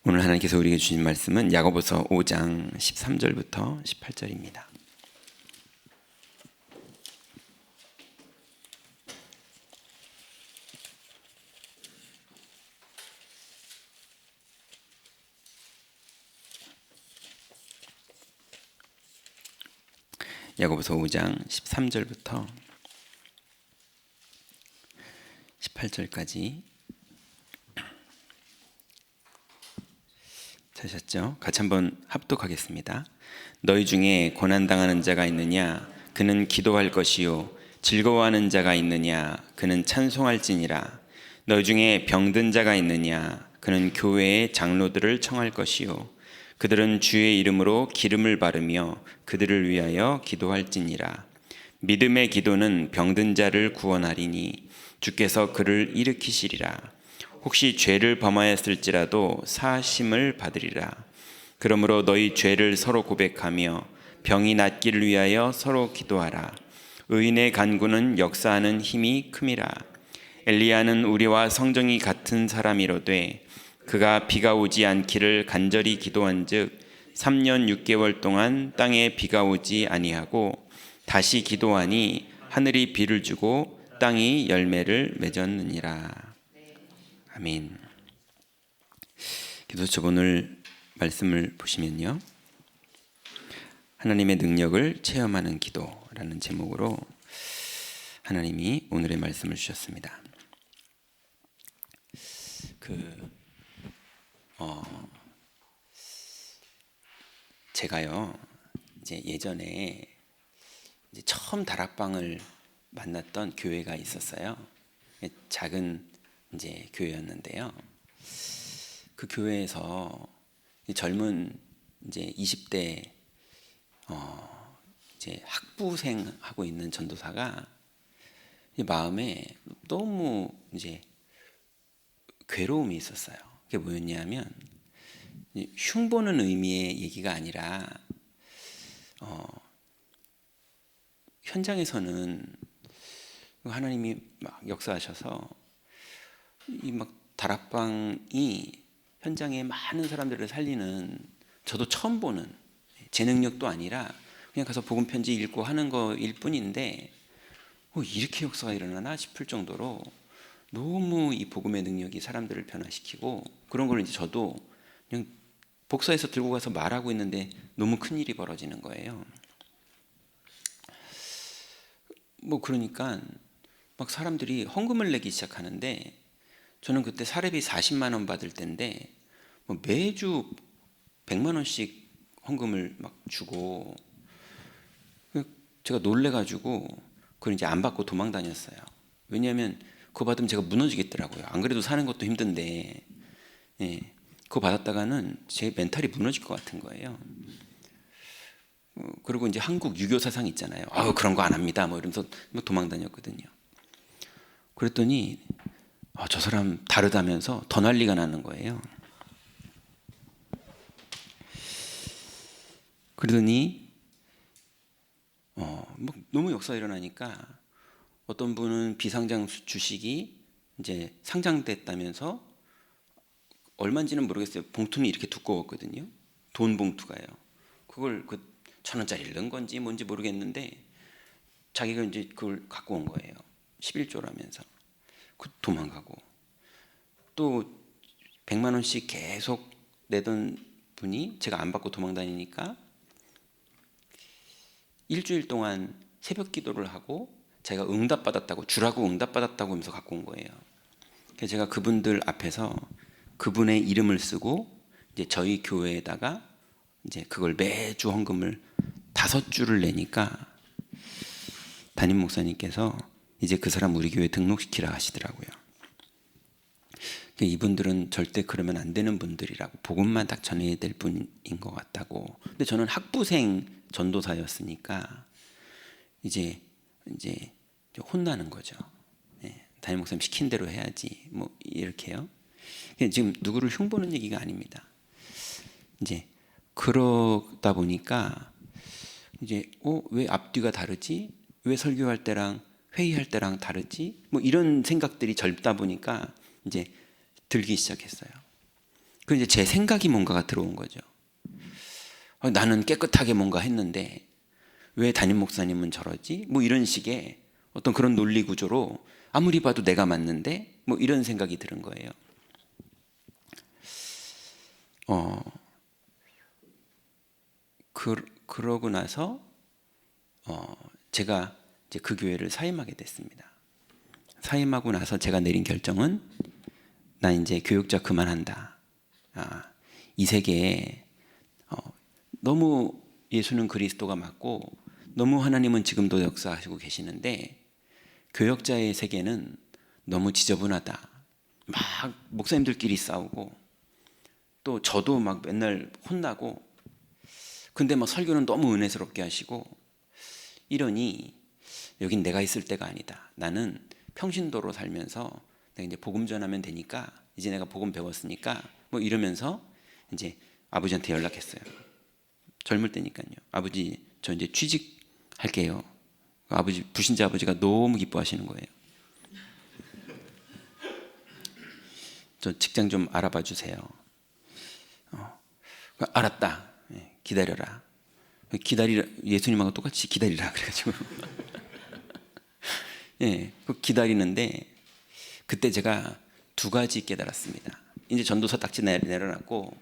오늘 하나님께서 우리에게 주신 말씀은 야고보서 5장 13절부터 18절입니다. 야고보서 5장 13절부터 18절까지 찾으셨죠? 같이 한번 합독하겠습니다. 너희 중에 고난당하는 자가 있느냐? 그는 기도할 것이요. 즐거워하는 자가 있느냐? 그는 찬송할지니라. 너희 중에 병든 자가 있느냐? 그는 교회의 장로들을 청할 것이요. 그들은 주의 이름으로 기름을 바르며 그들을 위하여 기도할지니라. 믿음의 기도는 병든 자를 구원하리니 주께서 그를 일으키시리라. 혹시 죄를 범하였을지라도 사하심을 받으리라. 그러므로 너희 죄를 서로 고백하며 병이 낫기를 위하여 서로 기도하라. 의인의 간구는 역사하는 힘이 큼이라. 엘리야는 우리와 성정이 같은 사람이로되 그가 비가 오지 않기를 간절히 기도한즉 3년 6개월 동안 땅에 비가 오지 아니하고 다시 기도하니 하늘이 비를 주고 땅이 열매를 맺었느니라. 아멘. 기도처 오늘 말씀을 보시면요, 하나님의 능력을 체험하는 기도라는 제목으로 하나님이 오늘의 말씀을 주셨습니다. 제가요 이제 예전에 이제 처음 다락방을 만났던 교회가 있었어요. 작은 이제 교회였는데요. 그 교회에서 젊은 이제 20대 이제 학부생 하고 있는 전도사가 마음에 너무 이제 괴로움이 있었어요. 그게 뭐였냐면 흉보는 의미의 얘기가 아니라 현장에서는 하나님이 막 역사하셔서 이 막 다락방이 현장에 많은 사람들을 살리는, 저도 처음 보는, 제 능력도 아니라 그냥 가서 복음 편지 읽고 하는 거일 뿐인데 이렇게 역사가 일어나나 싶을 정도로 너무 이 복음의 능력이 사람들을 변화시키고, 그런 걸 이제 저도 그냥 복사해서 들고 가서 말하고 있는데 너무 큰 일이 벌어지는 거예요. 그러니까 막 사람들이 헌금을 내기 시작하는데, 저는 그때 사례비 40만 원 받을 때인데 매주 100만 원씩 헌금을 막 주고, 제가 놀래가지고 그걸 이제 안 받고 도망 다녔어요. 왜냐하면 그거 받으면 제가 무너지겠더라고요. 안 그래도 사는 것도 힘든데, 그거 받았다가는 제 멘탈이 무너질 것 같은 거예요. 그리고 이제 한국 유교 사상 있잖아요. 그런 거 안 합니다. 이러면서 도망 다녔거든요. 그랬더니 저 사람 다르다면서 더 난리가 나는 거예요. 그러더니 너무 역사가 일어나니까 어떤 분은 비상장 주식이 이제 상장됐다면서, 얼마인지는 모르겠어요. 봉투는 이렇게 두꺼웠거든요. 돈 봉투가요. 그걸 1,000원짜리를 넣은 건지 뭔지 모르겠는데 자기가 이제 그걸 갖고 온 거예요. 11조라면서. 도망가고, 또 100만 원씩 계속 내던 분이 제가 안 받고 도망 다니니까 일주일 동안 새벽 기도를 하고 제가 응답받았다고, 주라고 응답받았다고 하면서 갖고 온 거예요. 그래서 제가 그분들 앞에서 그분의 이름을 쓰고 이제 저희 교회에다가 이제 그걸 매주 헌금을 5주를 내니까 담임 목사님께서 이제 그 사람 우리 교회에 등록시키라 하시더라고요. 이분들은 절대 그러면 안 되는 분들이라고, 복음만 딱 전해야 될 분인 것 같다고. 근데 저는 학부생 전도사였으니까 이제 혼나는 거죠. 담임 목사님 시킨 대로 해야지, 이렇게요. 지금 누구를 흉보는 얘기가 아닙니다. 이제 그러다 보니까 이제 왜 앞뒤가 다르지? 왜 설교할 때랑 회의할 때랑 다르지? 이런 생각들이 젊다 보니까 이제 들기 시작했어요. 그 이제 제 생각이 뭔가가 들어온 거죠. 나는 깨끗하게 뭔가 했는데 왜 담임 목사님은 저러지? 뭐 이런 식의 어떤 그런 논리 구조로 아무리 봐도 내가 맞는데 뭐 이런 생각이 드는 거예요. 그러고 나서 제가 이제 그 교회를 사임하게 됐습니다. 사임하고 나서 제가 내린 결정은 나 이제 교육자 그만한다. 이 세계에 너무 예수는 그리스도가 맞고 너무 하나님은 지금도 역사하시고 계시는데 교역자의 세계는 너무 지저분하다. 막 목사님들끼리 싸우고 또 저도 막 맨날 혼나고 근데 막 설교는 너무 은혜스럽게 하시고 이러니 여긴 내가 있을 때가 아니다. 나는 평신도로 살면서 내가 이제 복음 전하면 되니까 이제 내가 복음 배웠으니까 뭐 이러면서 이제 아버지한테 연락했어요. 젊을 때니까요. 아버지 저 이제 취직할게요. 아버지 불신자 아버지가 너무 기뻐하시는 거예요. 저 직장 좀 알아봐 주세요. 알았다. 기다려라. 기다리라. 예수님하고 똑같이 기다리라 그래가지고 기다리는데 그때 제가 두 가지 깨달았습니다. 이제 전도사 딱지 내려놨고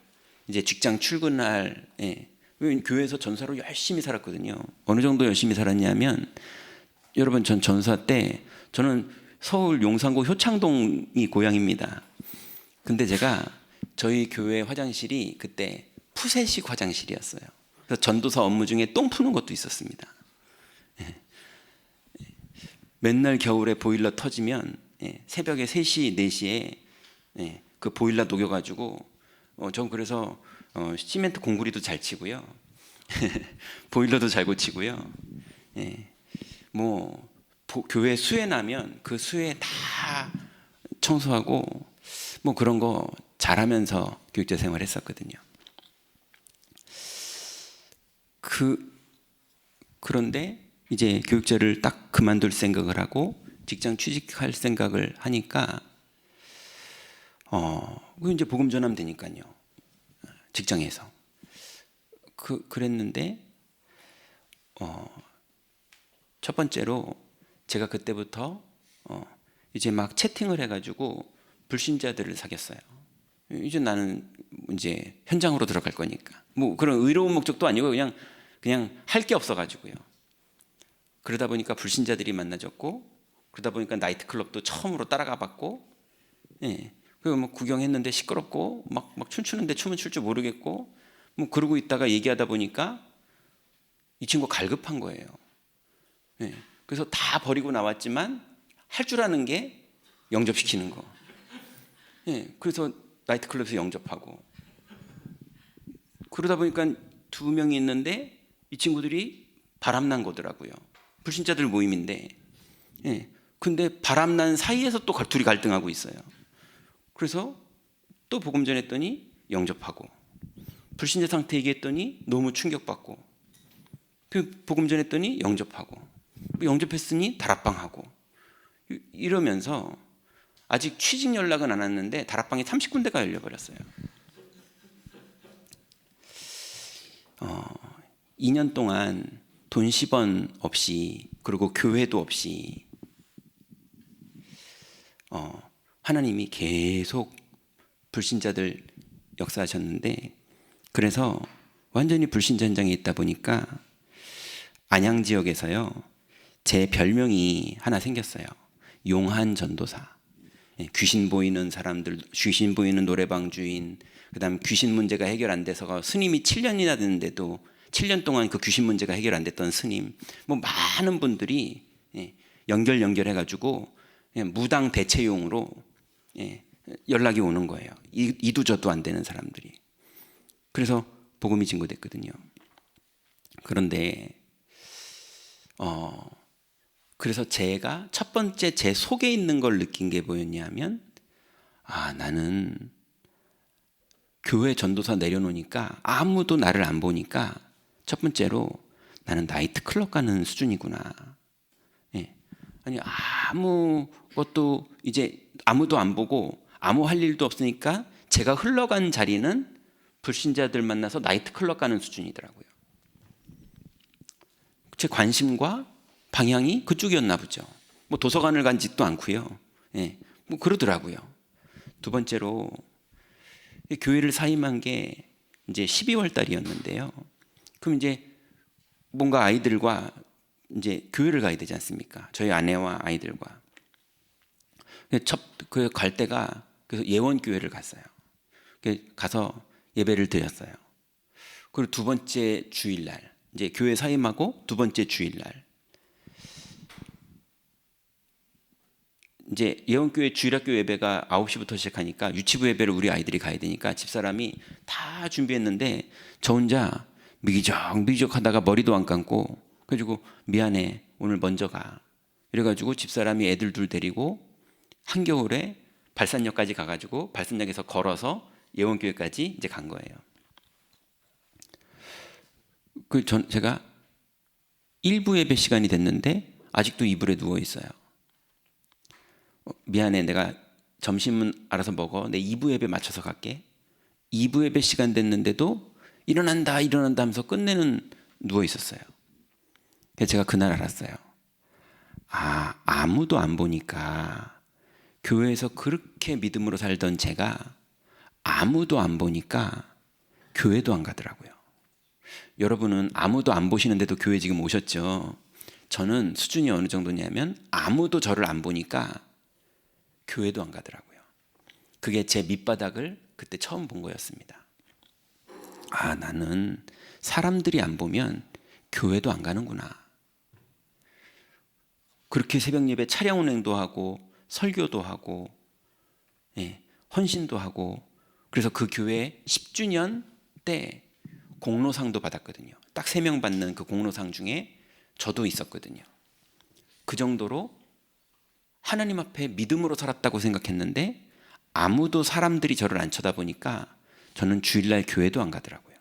이제 직장 출근할 교회에서 전사로 열심히 살았거든요. 어느 정도 열심히 살았냐면 여러분 전 전사 때 저는 서울 용산구 효창동이 고향입니다. 근데 제가 저희 교회 화장실이 그때 푸세식 화장실이었어요. 그래서 전도사 업무 중에 똥 푸는 것도 있었습니다. 맨날 겨울에 보일러 터지면 새벽에 3시, 4시에 그 보일러 녹여가지고 전 그래서 시멘트 공구리도 잘 치고요. 보일러도 잘 고치고요. 뭐 교회 수해 나면 그 수해 다 청소하고 뭐 그런 거 잘하면서 교육자 생활을 했었거든요. 그런데 이제 교육자를 딱 그만둘 생각을 하고 직장 취직할 생각을 하니까 이제 복음 전하면 되니까요. 직장에서 그랬는데 첫 번째로 제가 그때부터 이제 막 채팅을 해가지고 불신자들을 사귀었어요. 이제 나는 이제 현장으로 들어갈 거니까 뭐 그런 의로운 목적도 아니고 그냥 할 게 없어가지고요. 그러다 보니까 불신자들이 만나졌고 그러다 보니까 나이트클럽도 처음으로 따라가 봤고 그리고 뭐 구경했는데 시끄럽고 막 춤추는데 춤은 출 줄 모르겠고 뭐 그러고 있다가 얘기하다 보니까 이 친구가 갈급한 거예요. 그래서 다 버리고 나왔지만 할 줄 아는 게 영접시키는 거. 그래서 나이트클럽에서 영접하고 그러다 보니까 2명이 있는데 이 친구들이 바람난 거더라고요. 불신자들 모임인데 근데 바람난 사이에서 또 둘이 갈등하고 있어요. 그래서 또 복음 전했더니 영접하고 불신자 상태 얘기했더니 너무 충격받고 복음 전했더니 영접하고 영접했으니 다락방하고 이러면서 아직 취직 연락은 안 왔는데 다락방이 30군데가 열려버렸어요. 2년 동안 돈 10원 없이 그리고 교회도 없이 하나님이 계속 불신자들 역사하셨는데 그래서 완전히 불신자 현장에 있다 보니까 안양 지역에서요 제 별명이 하나 생겼어요. 용한 전도사. 귀신 보이는 사람들, 귀신 보이는 노래방 주인, 그다음 귀신 문제가 해결 안 돼서 스님이 7년이나 됐는데도 7년 동안 그 귀신 문제가 해결 안 됐던 스님, 뭐 많은 분들이 연결해가지고 무당 대체용으로 연락이 오는 거예요. 이두저도 안 되는 사람들이. 그래서 복음이 증거됐거든요. 그런데 그래서 제가 첫 번째 제 속에 있는 걸 느낀 게 뭐였냐면 나는 교회 전도사 내려놓으니까 아무도 나를 안 보니까 첫 번째로 나는 나이트클럽 가는 수준이구나. 아니 아무것도 이제 아무도 안 보고 아무 할 일도 없으니까 제가 흘러간 자리는 불신자들 만나서 나이트클럽 가는 수준이더라고요. 제 관심과 방향이 그쪽이었나 보죠. 뭐 도서관을 간 짓도 않고요. 예, 뭐 그러더라고요. 두 번째로 교회를 사임한 게 이제 12월 달이었는데요. 그럼 이제 뭔가 아이들과 이제 교회를 가야 되지 않습니까? 저희 아내와 아이들과. 그 갈 때가 그래서 예원교회를 갔어요. 가서 예배를 드렸어요. 그리고 두 번째 주일날, 이제 교회 사임하고 두 번째 주일날, 이제 예원교회 주일학교 예배가 9시부터 시작하니까 유치부 예배를 우리 아이들이 가야 되니까 집사람이 다 준비했는데 저 혼자 미기적 하다가 머리도 안 감고, 그래가지고 미안해 오늘 먼저 가, 이래가지고 집사람이 애들 둘 데리고 한겨울에 발산역까지 가가지고 발산역에서 걸어서 예원교회까지 이제 간 거예요. 제가 1부 예배 시간이 됐는데 아직도 이불에 누워 있어요. 미안해, 내가 점심은 알아서 먹어, 내 2부 예배 맞춰서 갈게. 2부 예배 시간 됐는데도 일어난다 하면서 끝내는 누워 있었어요. 그래서 제가 그날 알았어요. 아무도 안 보니까, 교회에서 그렇게 믿음으로 살던 제가 아무도 안 보니까 교회도 안 가더라고요. 여러분은 아무도 안 보시는데도 교회 지금 오셨죠? 저는 수준이 어느 정도냐면 아무도 저를 안 보니까 교회도 안 가더라고요. 그게 제 밑바닥을 그때 처음 본 거였습니다. 나는 사람들이 안 보면 교회도 안 가는구나. 그렇게 새벽 예배 차량 운행도 하고 설교도 하고, 헌신도 하고, 그래서 그 교회 10주년 때 공로상도 받았거든요. 딱 3명 받는 그 공로상 중에 저도 있었거든요. 그 정도로 하나님 앞에 믿음으로 살았다고 생각했는데 아무도 사람들이 저를 안 쳐다보니까 저는 주일날 교회도 안 가더라고요.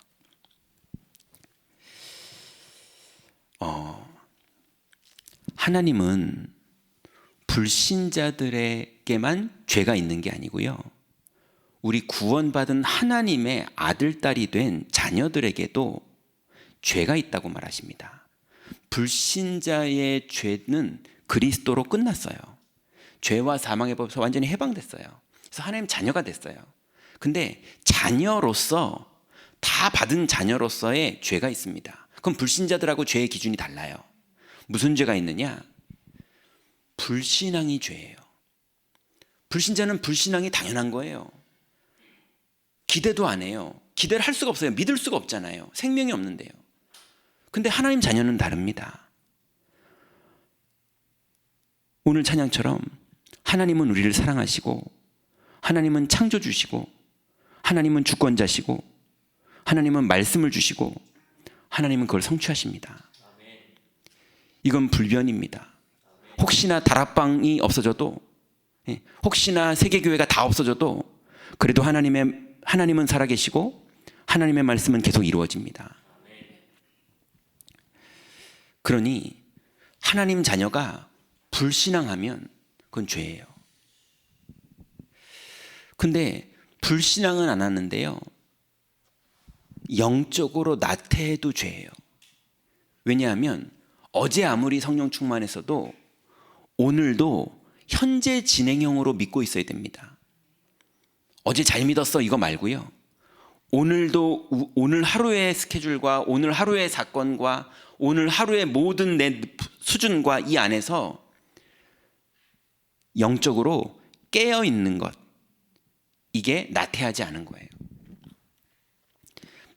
하나님은 불신자들에게만 죄가 있는 게 아니고요, 우리 구원받은 하나님의 아들, 딸이 된 자녀들에게도 죄가 있다고 말하십니다. 불신자의 죄는 그리스도로 끝났어요. 죄와 사망의 법에서 완전히 해방됐어요. 그래서 하나님 자녀가 됐어요. 근데 자녀로서, 다 받은 자녀로서의 죄가 있습니다. 그럼 불신자들하고 죄의 기준이 달라요. 무슨 죄가 있느냐? 불신앙이 죄예요. 불신자는 불신앙이 당연한 거예요. 기대도 안 해요. 기대를 할 수가 없어요. 믿을 수가 없잖아요. 생명이 없는데요. 근데 하나님 자녀는 다릅니다. 오늘 찬양처럼 하나님은 우리를 사랑하시고, 하나님은 창조주시고, 하나님은 주권자시고, 하나님은 말씀을 주시고, 하나님은 그걸 성취하십니다. 이건 불변입니다. 혹시나 다락방이 없어져도, 혹시나 세계교회가 다 없어져도 그래도 하나님은 살아계시고 하나님의 말씀은 계속 이루어집니다. 그러니 하나님 자녀가 불신앙하면 그건 죄예요. 근데 불신앙은 안 하는데요, 영적으로 나태해도 죄예요. 왜냐하면 어제 아무리 성령 충만했어도 오늘도 현재 진행형으로 믿고 있어야 됩니다. 어제 잘 믿었어 이거 말고요, 오늘도, 오늘 하루의 스케줄과 오늘 하루의 사건과 오늘 하루의 모든 내 수준과 이 안에서 영적으로 깨어 있는 것, 이게 나태하지 않은 거예요.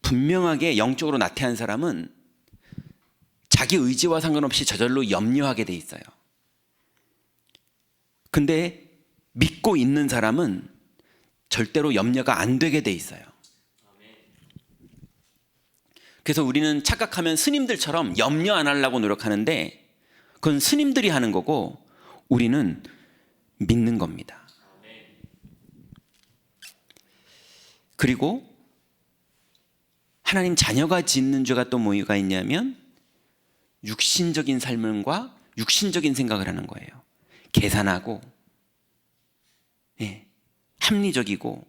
분명하게 영적으로 나태한 사람은 자기 의지와 상관없이 저절로 염려하게 돼 있어요. 근데 믿고 있는 사람은 절대로 염려가 안 되게 돼 있어요. 그래서 우리는 착각하면 스님들처럼 염려 안 하려고 노력하는데 그건 스님들이 하는 거고 우리는 믿는 겁니다. 그리고 하나님 자녀가 짓는 죄가 또 뭐가 있냐면 육신적인 삶과 육신적인 생각을 하는 거예요. 계산하고 합리적이고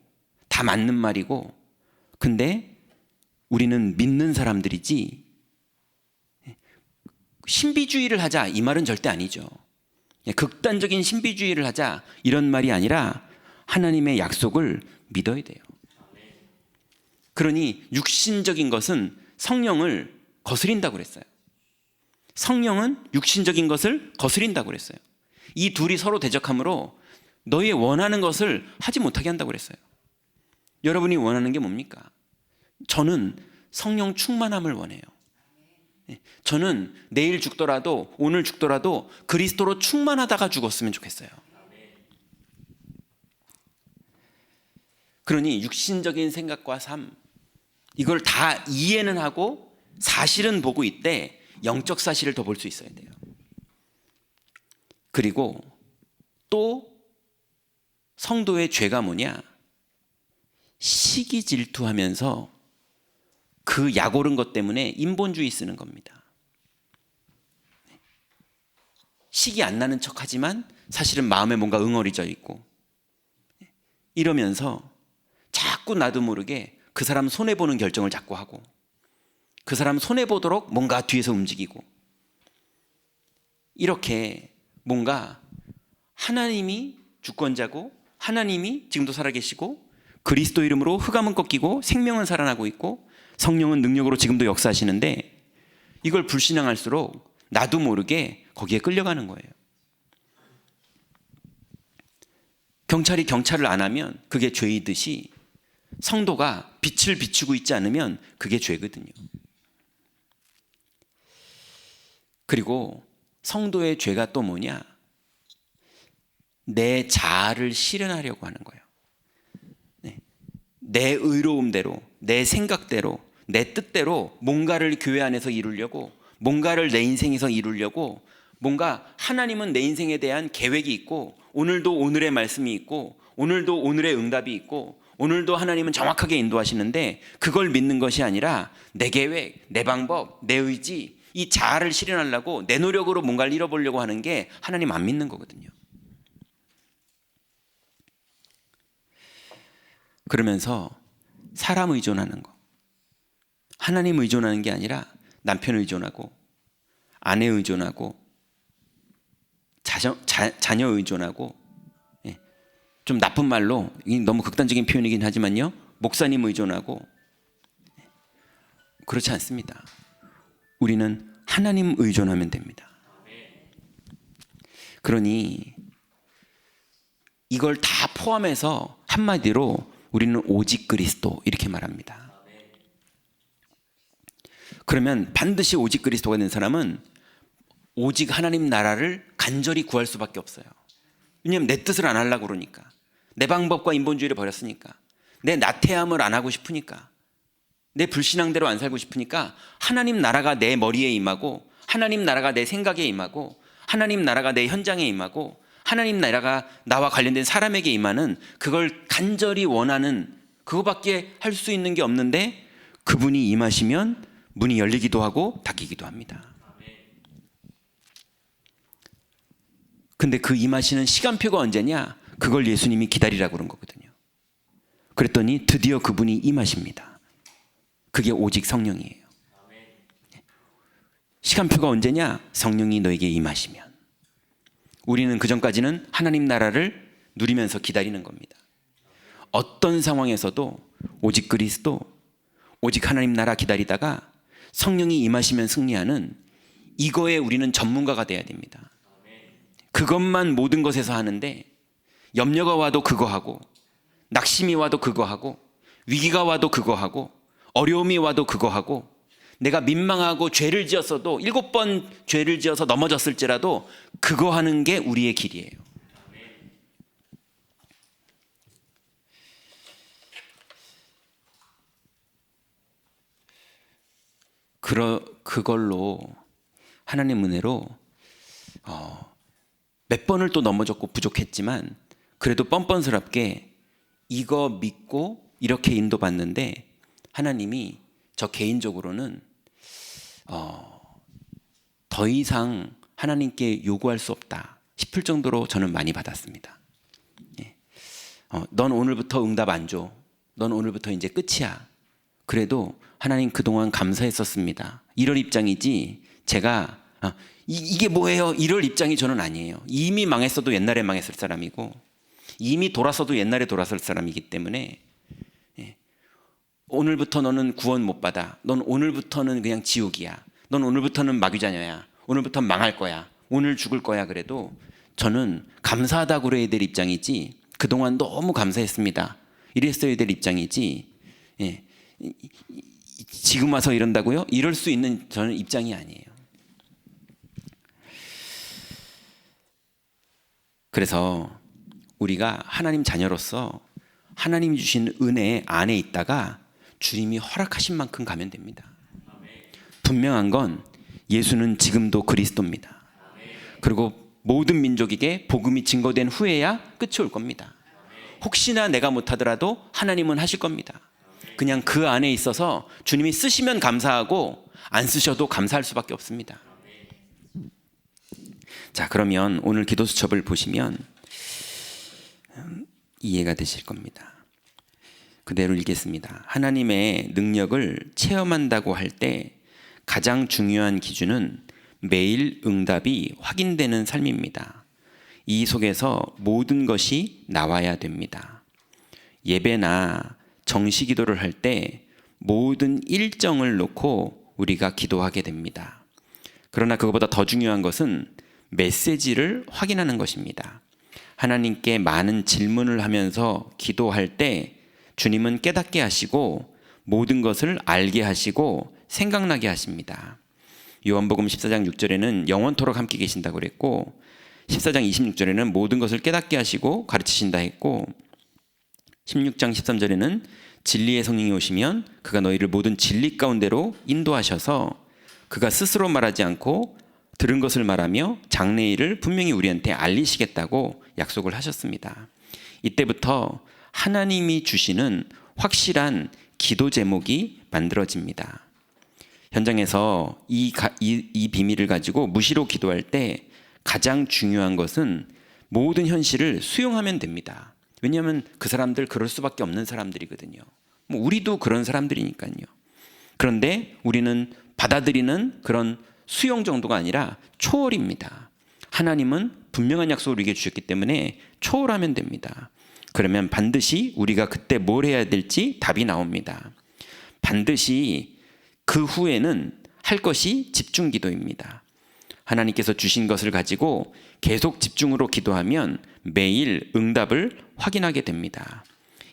다 맞는 말이고, 근데 우리는 믿는 사람들이지 신비주의를 하자 이 말은 절대 아니죠. 극단적인 신비주의를 하자 이런 말이 아니라 하나님의 약속을 믿어야 돼요. 그러니 육신적인 것은 성령을 거스린다고 그랬어요. 성령은 육신적인 것을 거스린다고 그랬어요. 이 둘이 서로 대적함으로 너의 원하는 것을 하지 못하게 한다고 그랬어요. 여러분이 원하는 게 뭡니까? 저는 성령 충만함을 원해요. 저는 내일 죽더라도 오늘 죽더라도 그리스도로 충만하다가 죽었으면 좋겠어요. 그러니 육신적인 생각과 삶, 이걸 다 이해는 하고 사실은 보고 있대 영적 사실을 더 볼 수 있어야 돼요. 그리고 또 성도의 죄가 뭐냐? 시기 질투하면서 그 약 오른 것 때문에 인본주의 쓰는 겁니다. 식이 안 나는 척 하지만 사실은 마음에 뭔가 응어리져 있고, 이러면서 자꾸 나도 모르게 그 사람 손해보는 결정을 자꾸 하고, 그 사람 손해보도록 뭔가 뒤에서 움직이고, 이렇게 뭔가 하나님이 주권자고 하나님이 지금도 살아계시고 그리스도 이름으로 흑암은 꺾이고 생명은 살아나고 있고 성령은 능력으로 지금도 역사하시는데, 이걸 불신앙할수록 나도 모르게 거기에 끌려가는 거예요. 경찰이 경찰을 안 하면 그게 죄이듯이 성도가 빛을 비추고 있지 않으면 그게 죄거든요. 그리고 성도의 죄가 또 뭐냐? 내 자아를 실현하려고 하는 거예요. 내 의로움대로, 내 생각대로, 내 뜻대로 뭔가를 교회 안에서 이루려고, 뭔가를 내 인생에서 이루려고, 뭔가 하나님은 내 인생에 대한 계획이 있고, 오늘도 오늘의 말씀이 있고, 오늘도 오늘의 응답이 있고, 오늘도 하나님은 정확하게 인도하시는데, 그걸 믿는 것이 아니라 내 계획, 내 방법, 내 의지, 이 자아를 실현하려고 내 노력으로 뭔가를 이뤄보려고 하는 게 하나님 안 믿는 거거든요. 그러면서 사람 의존하는 거, 하나님 의존하는 게 아니라 남편 의존하고 아내 의존하고 자녀 의존하고, 좀 나쁜 말로 너무 극단적인 표현이긴 하지만요, 목사님 의존하고, 그렇지 않습니다. 우리는 하나님 의존하면 됩니다. 그러니 이걸 다 포함해서 한마디로 우리는 오직 그리스도 이렇게 말합니다. 그러면 반드시 오직 그리스도가 된 사람은 오직 하나님 나라를 간절히 구할 수밖에 없어요. 왜냐하면 내 뜻을 안 하려고 그러니까, 내 방법과 인본주의를 버렸으니까, 내 나태함을 안 하고 싶으니까, 내 불신앙대로 안 살고 싶으니까 하나님 나라가 내 머리에 임하고, 하나님 나라가 내 생각에 임하고, 하나님 나라가 내 현장에 임하고, 하나님 나라가 나와 관련된 사람에게 임하는, 그걸 간절히 원하는, 그거밖에 할 수 있는 게 없는데 그분이 임하시면 문이 열리기도 하고 닫히기도 합니다. 근데 그 임하시는 시간표가 언제냐? 그걸 예수님이 기다리라고 그런 거거든요. 그랬더니 드디어 그분이 임하십니다. 그게 오직 성령이에요. 시간표가 언제냐? 성령이 너에게 임하시면. 우리는 그전까지는 하나님 나라를 누리면서 기다리는 겁니다. 어떤 상황에서도 오직 그리스도, 오직 하나님 나라 기다리다가 성령이 임하시면 승리하는, 이거에 우리는 전문가가 돼야 됩니다. 그것만 모든 것에서 하는데, 염려가 와도 그거 하고, 낙심이 와도 그거 하고, 위기가 와도 그거 하고, 어려움이 와도 그거 하고, 내가 민망하고 죄를 지었어도 7번 죄를 지어서 넘어졌을지라도 그거 하는 게 우리의 길이에요. 그걸로 하나님 은혜로 몇 번을 또 넘어졌고 부족했지만 그래도 뻔뻔스럽게 이거 믿고 이렇게 인도받는데, 하나님이 저 개인적으로는 더 이상 하나님께 요구할 수 없다 싶을 정도로 저는 많이 받았습니다. 넌 오늘부터 응답 안 줘. 넌 오늘부터 이제 끝이야. 그래도 하나님 그동안 감사했었습니다. 이럴 입장이지 제가 이게 뭐예요? 이럴 입장이 저는 아니에요. 이미 망했어도 옛날에 망했을 사람이고 이미 돌아서도 옛날에 돌아설 사람이기 때문에 오늘부터 너는 구원 못 받아. 넌 오늘부터는 그냥 지옥이야. 넌 오늘부터는 마귀자녀야. 오늘부터 망할 거야. 오늘 죽을 거야. 그래도 저는 감사하다고 그래야 될 입장이지 그동안 너무 감사했습니다. 이랬어야 될 입장이지 지금 와서 이런다고요? 이럴 수 있는 저는 입장이 아니에요. 그래서 우리가 하나님 자녀로서 하나님이 주신 은혜 안에 있다가 주님이 허락하신 만큼 가면 됩니다. 분명한 건 예수는 지금도 그리스도입니다. 그리고 모든 민족에게 복음이 증거된 후에야 끝이 올 겁니다. 혹시나 내가 못하더라도 하나님은 하실 겁니다. 그냥 그 안에 있어서 주님이 쓰시면 감사하고 안 쓰셔도 감사할 수밖에 없습니다. 자, 그러면 오늘 기도 수첩을 보시면 이해가 되실 겁니다. 그대로 읽겠습니다. 하나님의 능력을 체험한다고 할 때 가장 중요한 기준은 매일 응답이 확인되는 삶입니다. 이 속에서 모든 것이 나와야 됩니다. 예배나 정시 기도를 할 때 모든 일정을 놓고 우리가 기도하게 됩니다. 그러나 그것보다 더 중요한 것은 메시지를 확인하는 것입니다. 하나님께 많은 질문을 하면서 기도할 때 주님은 깨닫게 하시고 모든 것을 알게 하시고 생각나게 하십니다. 요한복음 14장 6절에는 영원토록 함께 계신다고 그랬고 14장 26절에는 모든 것을 깨닫게 하시고 가르치신다 했고 16장 13절에는 진리의 성령이 오시면 그가 너희를 모든 진리 가운데로 인도하셔서 그가 스스로 말하지 않고 들은 것을 말하며 장래일을 분명히 우리한테 알리시겠다고 약속을 하셨습니다. 이때부터 하나님이 주시는 확실한 기도 제목이 만들어집니다. 현장에서 이 비밀을 가지고 무시로 기도할 때 가장 중요한 것은 모든 현실을 수용하면 됩니다. 왜냐하면 그 사람들 그럴 수밖에 없는 사람들이거든요. 우리도 그런 사람들이니까요. 그런데 우리는 받아들이는 그런 수용 정도가 아니라 초월입니다. 하나님은 분명한 약속을 우리에게 주셨기 때문에 초월하면 됩니다. 그러면 반드시 우리가 그때 뭘 해야 될지 답이 나옵니다. 반드시 그 후에는 할 것이 집중 기도입니다. 하나님께서 주신 것을 가지고 계속 집중으로 기도하면 매일 응답을 확인하게 됩니다.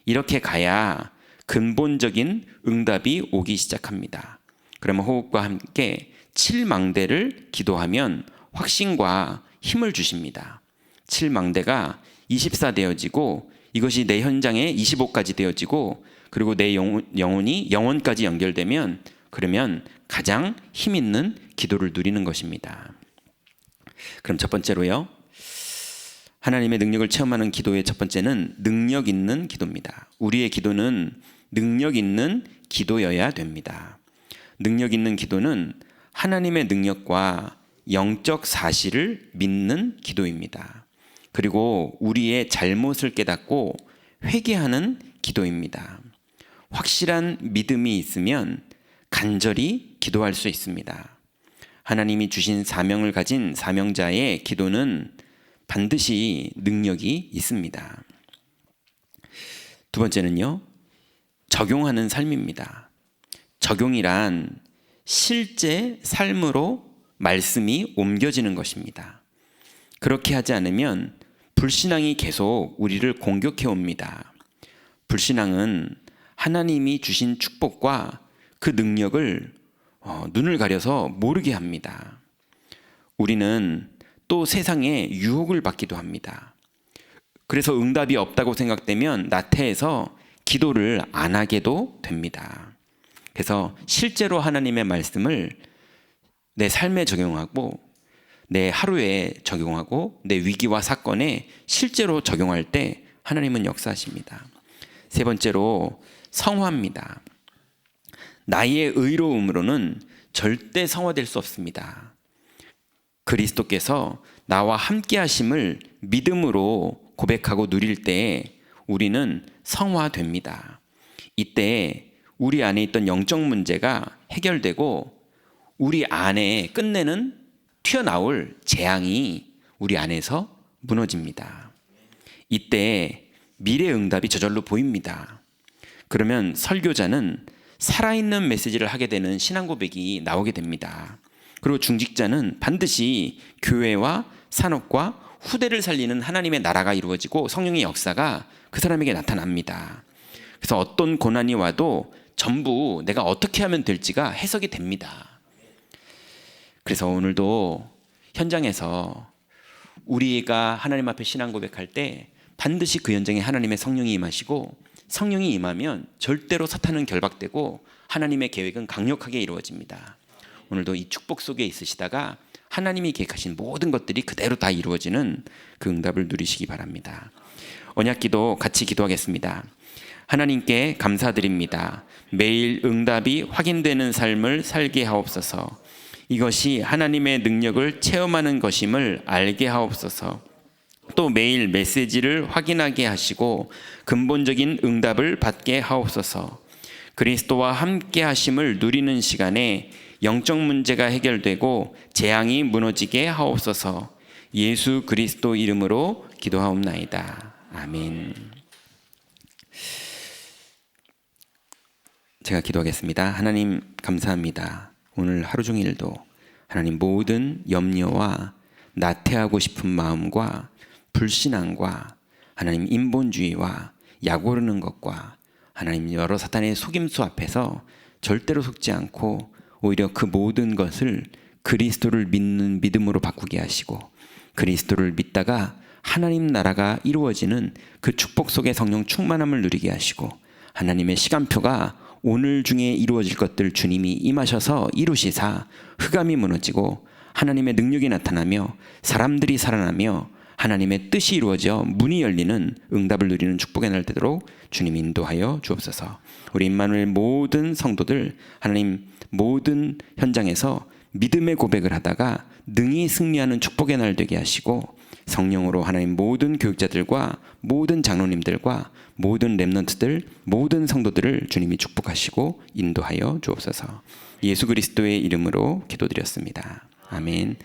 이렇게 가야 근본적인 응답이 오기 시작합니다. 그러면 호흡과 함께 7망대를 기도하면 확신과 힘을 주십니다. 7망대가 24 되어지고 이것이 내 현장에 25까지 되어지고 그리고 내 영혼이 영혼까지 연결되면 그러면 가장 힘 있는 기도를 누리는 것입니다. 그럼 첫 번째로요. 하나님의 능력을 체험하는 기도의 첫 번째는 능력 있는 기도입니다. 우리의 기도는 능력 있는 기도여야 됩니다. 능력 있는 기도는 하나님의 능력과 영적 사실을 믿는 기도입니다. 그리고 우리의 잘못을 깨닫고 회개하는 기도입니다. 확실한 믿음이 있으면 간절히 기도할 수 있습니다. 하나님이 주신 사명을 가진 사명자의 기도는 반드시 능력이 있습니다. 두 번째는요, 적용하는 삶입니다. 적용이란 실제 삶으로 말씀이 옮겨지는 것입니다. 그렇게 하지 않으면 불신앙이 계속 우리를 공격해 옵니다. 불신앙은 하나님이 주신 축복과 그 능력을 눈을 가려서 모르게 합니다. 우리는 또 세상에 유혹을 받기도 합니다. 그래서 응답이 없다고 생각되면 나태해서 기도를 안 하게도 됩니다. 그래서 실제로 하나님의 말씀을 내 삶에 적용하고 내 하루에 적용하고 내 위기와 사건에 실제로 적용할 때 하나님은 역사하십니다. 세 번째로 성화입니다. 나의 의로움으로는 절대 성화될 수 없습니다. 그리스도께서 나와 함께 하심을 믿음으로 고백하고 누릴 때 우리는 성화됩니다. 이때 우리 안에 있던 영적 문제가 해결되고 우리 안에 끝내는 튀어나올 재앙이 우리 안에서 무너집니다. 이때 미래 응답이 저절로 보입니다. 그러면 설교자는 살아있는 메시지를 하게 되는 신앙 고백이 나오게 됩니다. 그리고 중직자는 반드시 교회와 산업과 후대를 살리는 하나님의 나라가 이루어지고 성령의 역사가 그 사람에게 나타납니다. 그래서 어떤 고난이 와도 전부 내가 어떻게 하면 될지가 해석이 됩니다. 그래서 오늘도 현장에서 우리가 하나님 앞에 신앙 고백할 때 반드시 그 현장에 하나님의 성령이 임하시고, 성령이 임하면 절대로 사탄은 결박되고 하나님의 계획은 강력하게 이루어집니다. 오늘도 이 축복 속에 있으시다가 하나님이 계획하신 모든 것들이 그대로 다 이루어지는 그 응답을 누리시기 바랍니다. 언약기도 같이 기도하겠습니다. 하나님께 감사드립니다. 매일 응답이 확인되는 삶을 살게 하옵소서. 이것이 하나님의 능력을 체험하는 것임을 알게 하옵소서. 또 매일 메시지를 확인하게 하시고 근본적인 응답을 받게 하옵소서. 그리스도와 함께 하심을 누리는 시간에 영적 문제가 해결되고 재앙이 무너지게 하옵소서. 예수 그리스도 이름으로 기도하옵나이다. 아멘. 제가 기도하겠습니다. 하나님 감사합니다. 오늘 하루 종일도 하나님 모든 염려와 나태하고 싶은 마음과 불신앙과 하나님 인본주의와 약오르는 것과 하나님 여러 사탄의 속임수 앞에서 절대로 속지 않고 오히려 그 모든 것을 그리스도를 믿는 믿음으로 바꾸게 하시고, 그리스도를 믿다가 하나님 나라가 이루어지는 그 축복 속의 성령 충만함을 누리게 하시고, 하나님의 시간표가 오늘 중에 이루어질 것들 주님이 임하셔서 이루시사 흑암이 무너지고 하나님의 능력이 나타나며 사람들이 살아나며 하나님의 뜻이 이루어져 문이 열리는 응답을 누리는 축복의 날 되도록 주님 인도하여 주옵소서. 우리 임마누엘 모든 성도들 하나님 모든 현장에서 믿음의 고백을 하다가 능히 승리하는 축복의 날 되게 하시고, 성령으로 하나님 모든 교육자들과 모든 장로님들과 모든 렘넌트들 모든 성도들을 주님이 축복하시고 인도하여 주옵소서. 예수 그리스도의 이름으로 기도드렸습니다. 아멘.